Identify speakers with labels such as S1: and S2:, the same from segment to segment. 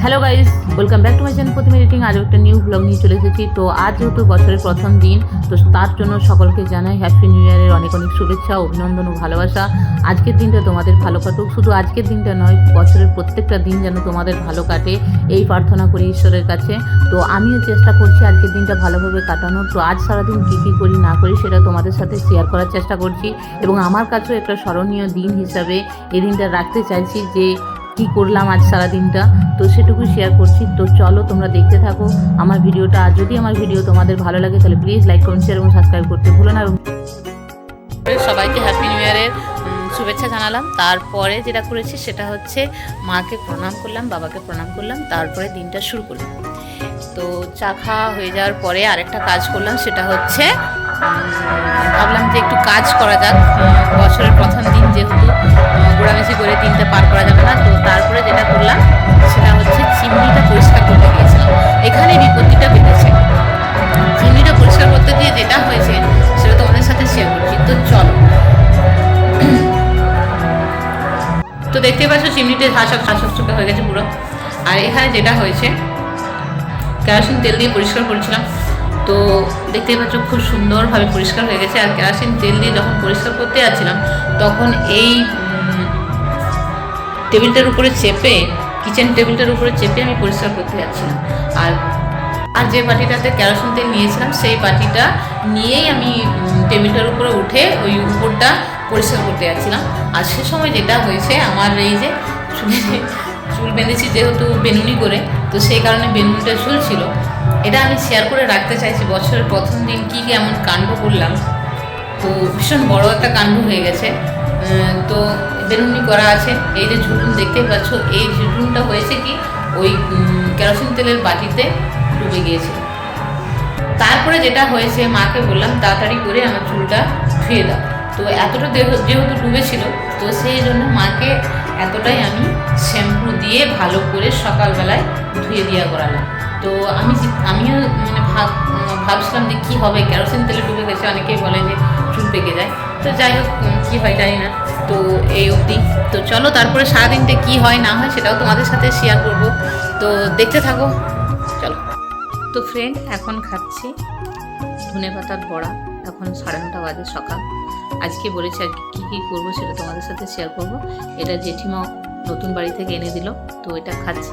S1: Hello guys, welcome back to my channel Pratima editing. আরও একটা new blog নিয়ে চলে এসেছি। তো আজ যেহেতু বছরের প্রথম দিন, তো তার জন্য সকলকে জানাই হ্যাপি নিউ ইয়ারের অনেক অনেক শুভেচ্ছা, অভিনন্দন ও ভালোবাসা। আজকের দিনটা তোমাদের ভালো কাটুক, শুধু আজকের দিনটা নয়, বছরের প্রত্যেকটা দিন যেন তোমাদের ভালো কাটে, এই প্রার্থনা করি ঈশ্বরের কাছে। তো আমিও চেষ্টা করছি আজকের দিনটা ভালোভাবে কাটানোর। তো আজ সারাদিন কী কী করি না করি সেটা তোমাদের সাথে শেয়ার করার চেষ্টা করছি, এবং আমার কাছেও একটা স্মরণীয় দিন হিসাবে এই দিনটা রাখতে চাইছি যে কী করলাম আজ সারাদিনটা, তো সেটুকু শেয়ার করছি। তো চলো তোমরা দেখতে থাকো আমার ভিডিওটা। আর যদি আমার ভিডিও তোমাদের ভালো লাগে তাহলে প্লিজ লাইক, কমেন্ট, শেয়ার এবং সাবস্ক্রাইব করতে ভুলো না। এবং সবাইকে হ্যাপি নিউ ইয়ারের শুভেচ্ছা জানালাম। তারপরে যেটা করেছি সেটা হচ্ছে মাকে প্রণাম করলাম, বাবাকে প্রণাম করলাম, তারপরে দিনটা শুরু করলাম। তো চা খাওয়া হয়ে যাওয়ার পরে আরেকটা কাজ করলাম, সেটা হচ্ছে ভাবলাম যে একটু কাজ করা যাক। বছরের প্রথম দিন যেহেতু গোড়ামেশি করে দিনটা পার করা যাবে না, তো তারপরে যেটা করলাম সেটা হচ্ছে চিমনিটা পরিষ্কার করতে গিয়েছিলাম। এখানে বিপত্তিটা বেঁধেছে। চিমনিটা পরিষ্কার করতে গিয়ে যেটা হয়েছে সেটা তোমাদের সাথে শেয়ার করছি। তো চলো। তো দেখতে পাচ্ছ চিমনিতে ঝাঁসক হয়ে গেছে পুরো। আর এখানে যেটা হয়েছে, কেরোসিন তেল দিয়ে পরিষ্কার করেছিলাম, তো দেখতেই পাচ্ছ খুব সুন্দরভাবে পরিষ্কার হয়ে গেছে। আর কেরোসিন তেল দিয়ে যখন পরিষ্কার করতে যাচ্ছিলাম তখন এই টেবিলটার উপরে চেপে, কিচেন টেবিলটার উপরে চেপে আমি পরিষ্কার করতে যাচ্ছিলাম। আর যে বাটিটাতে কেরোসিন তেল নিয়েছিলাম সেই বাটিটা নিয়েই আমি টেবিলটার উপরে উঠে ওই উপরটা পরিষ্কার করতে যাচ্ছিলাম। আর সে সময় যেটা হয়েছে, আমার এই যে চুল বেঁধেছি যেহেতু বেনুনি করে, তো সেই কারণে বেনুনিটা ঝুলছিল। এটা আমি শেয়ার করে রাখতে চাইছি, বছরের প্রথম দিন কী এমন কাণ্ড করলাম। তো ভীষণ বড় একটা কাণ্ড হয়ে গেছে। তো বেনুনি করা আছে, এই যে ঝুটুন দেখতেই পাচ্ছ, এই ঝুটুনটা হয়েছে কি ওই কেরোসিন তেলের বাটিতে ডুবে গিয়েছে। তারপরে যেটা হয়েছে, মাকে বললাম তাড়াতাড়ি করে আমার চুলটা ধুয়ে দাও। তো এতটা যেহেতু ডুবেছিল, তো সেই জন্য মাকে এতটাই আমি শ্যাম্পু দিয়ে ভালো করে সকালবেলায় ধুয়ে দেওয়া করালাম। তো আমিও মানে ভাবছিলাম যে কী হবে, কেরোসিন তেলে ডুবে গেছে, অনেকেই বলে যে চুল পেকে যায়। তো যাই হোক কী হয় জানি না, তো এই অবধি। তো চলো তারপরে সারাদিনটা কী হয় না হয় সেটাও তোমাদের সাথে শেয়ার করব, তো দেখতে থাকো। চলো। তো ফ্রেন্ড, এখন খাচ্ছি ধনেপাতার বড়া। এখন 9:30 বাজে সকাল। আজকে বলেছি আর কী কী করবো সেটা তোমাদের সাথে শেয়ার করব। এটা জেঠিমা নতুন বাড়ি থেকে এনে দিল, তো এটা খাচ্ছি,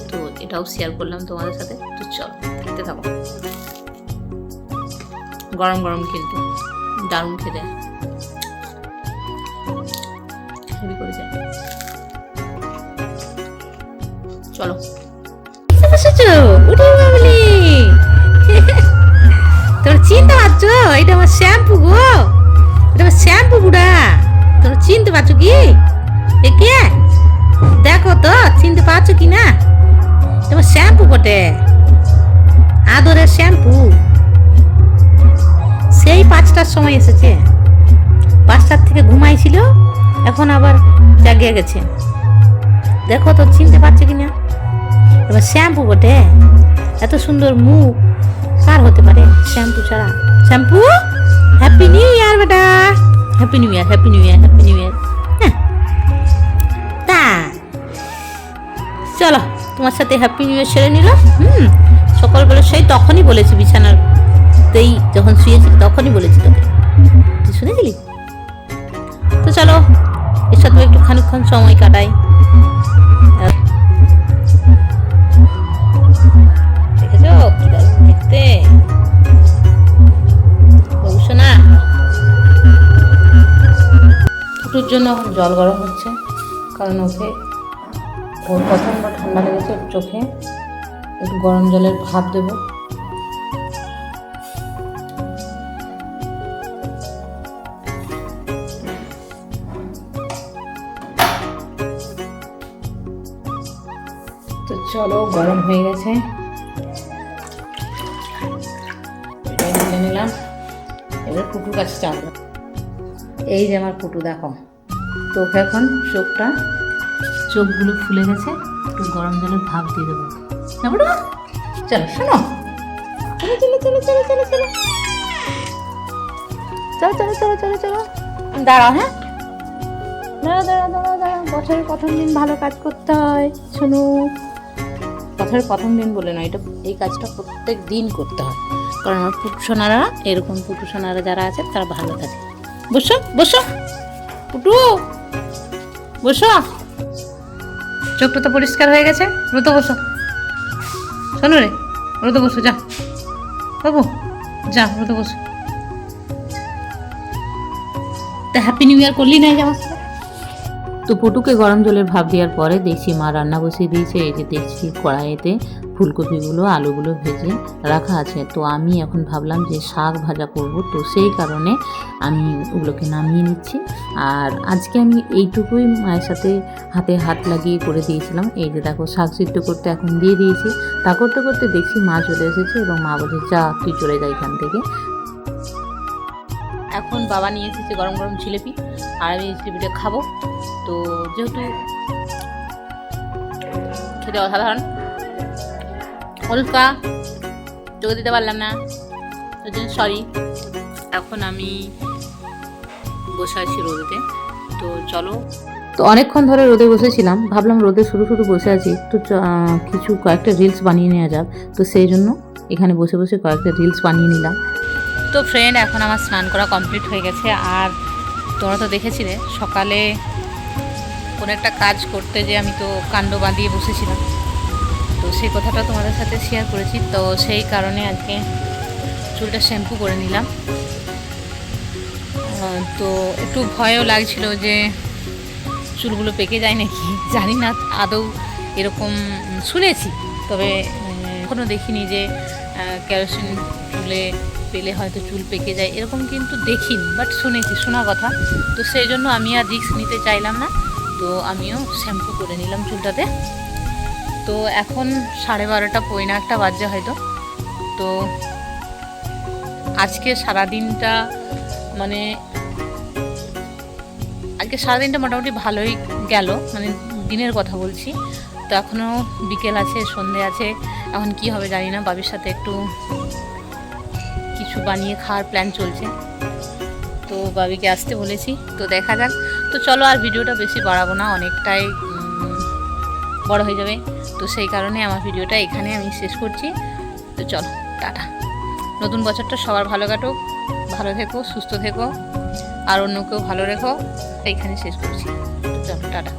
S1: তো এটাও শেয়ার করলাম তোমাদের সাথে। তো চলো খেতে থাকো। গরম গরম কিন্তু দারুণ খেতে, হেভি করে যায়। চলো। তোমরা চিনতে পারছো এটা আমার শ্যাম্পু গো, এটা আমার শ্যাম্পু গুড়া। তোমরা চিনতে পারছো কি? একে দেখো তো চিনতে পারছো কি না? তোমার শ্যাম্পু বটে, আদরের শ্যাম্পু। সেই 5টার সময় এসেছে, 5টার থেকে ঘুমাইছিল, এখন আবার জাগিয়ে গেছে। দেখো তো চিনতে পারছো কি না? এবার শ্যাম্পু বটে, এত সুন্দর মুখ কার হতে পারে শ্যাম্পু ছাড়া? শ্যাম্পু, হ্যাপি নিউ ইয়ার বেটা, happy new year, happy new year, happy new year. হ্যাঁ তা চলো, তোমার সাথে হ্যাপি নিউ ইয়ার সেরে নিল। সকালবেলা সেই তখনই বলেছি, বিছানাতেই যখন শুয়েছি তখনই বলেছি তোকে, তুই শুনেছিলি? তো চলো এর সাথে একটু খানিকক্ষণ সময় কাটাই। দেখেছো কি দারুণ দেখতে, বলছো না? ফুটুর জন্য এখন জল গরম হচ্ছে, কারণ ওকে ওর প্রথমবার ঠান্ডা লেগেছে, চোখে একটু গরম জলের ভাপ দেবো। তো চলো, গরম হয়ে গেছে, ঢেলে নিলাম। এবার পুটুর কাছে চাপলাম। এই যে আমার পুটু, দেখো তো ওকে এখন চোখগুলো ফুলে গেছে, একটু গরম জলের ভাপ দিয়ে দেবো। চলো শোনো, চলো চলো চলো চলো চলো চলো চলো চলো চলো চলো চলো দাঁড়াও। হ্যাঁ দাঁড়া দাঁড়া দাঁড়া দাঁড়া, বছরের প্রথম দিন ভালো কাজ করতে হয়, শোনো। বছরের প্রথম দিন বলে না, এটা এই কাজটা প্রত্যেক দিন করতে হয়, কারণ আমার পুটুসোনারা এরকম পুটুসোনারা যারা আছে তারা ভালো থাকে। বসো বসো পুটু, বসো। চোখটা তো পরিষ্কার হয়ে গেছে, রোদে বসো। শোনো রে, রোদে বসো, যা বাবু, যা রোদে বসো। তা হ্যাপি নিউ ইয়ার করলি না আমার সাথে? তো পুটুকে গরম জলের ভাপ দেওয়ার পরে দেখছি মা রান্না বসিয়ে দিয়েছে। এই যে দেখছি কড়াইতে ফুলকপিগুলো আলুগুলো ভেজে রাখা আছে। তো আমি এখন ভাবলাম যে শাক ভাজা করব, তো সেই কারণে আমি ওগুলোকে নামিয়ে নিচ্ছি। আর আজকে আমি এইটুকুই মায়ের সাথে হাতে হাত লাগিয়ে করে দিয়েছিলাম। এই যে দেখো শাক সিদ্ধ করতে এখন দিয়ে দিয়েছি। তা করতে করতে দেখছি মা চলে এসেছে এবং মা বলছে যা তুই চলে যা এখান থেকে। এখন বাবা নিয়ে এসেছে গরম গরম জিলেপি, আর আমি জিলেপিটা খাবো। তো যেহেতু খেতে অসাধারণ, হলকা চোখে দিতে পারলাম না, ওই জন্য সরি। এখন আমি বসে আছি রোদেতে, তো চলো। তো অনেকক্ষণ ধরে রোদে বসেছিলাম, ভাবলাম রোদে শুরু শুরু বসে আছি তো কয়েকটা রিলস বানিয়ে নেওয়া যাক। তো সেই জন্য এখানে বসে বসে কয়েকটা রিলস বানিয়ে নিলাম। তো ফ্রেন্ড, এখন আমার স্নান করা কমপ্লিট হয়ে গেছে। আর তোমরা তো দেখেছিলে সকালে কোনো একটা কাজ করতে যে আমি তো কাণ্ড বাঁধিয়ে বসেছিলাম, তো সেই কথাটা তোমাদের সাথে শেয়ার করেছি। তো সেই কারণে আজকে চুলটা শ্যাম্পু করে নিলাম। তো একটু ভয়ও লাগছিল যে চুলগুলো পেকে যায় নাকি, জানি না আদৌ এরকম শুনেছি, তবে এখনও দেখিনি যে কেরোসিন চুলে পেলে হয়তো চুল পেকে যায়, এরকম কিন্তু দেখিনি, বাট শুনেছি, শোনা কথা। তো সেই জন্য আমি আর রিস্ক নিতে চাইলাম না, তো আমিও শ্যাম্পু করে নিলাম চুলটাতে। তো এখন 12:30 পৌনে একটা বাজে হয়তো। তো আজকে সারাদিনটা মোটামুটি ভালোই গেল, মানে দিনের কথা বলছি। তো এখনও বিকেল আছে, সন্ধে আছে, এখন কি হবে জানি না। বাবির সাথে একটু কিছু বানিয়ে খাওয়ার প্ল্যান চলছে, তো বাবিকে আসতে বলেছি, তো দেখা যাক। তো চলো, আর ভিডিওটা বেশি বাড়াবো না, অনেকটাই বড় হয়ে যাবে। তো সেই কারণে আমার ভিডিওটা এখানে আমি শেষ করছি। তো চলো, টাটা। নতুন বছরটা সবার ভালো কাটুক, ভালো থেকো, সুস্থ থেকো, আর অন্যকেও ভালো রেখো, এইখানে শেষ করছি। চলো, টাটা।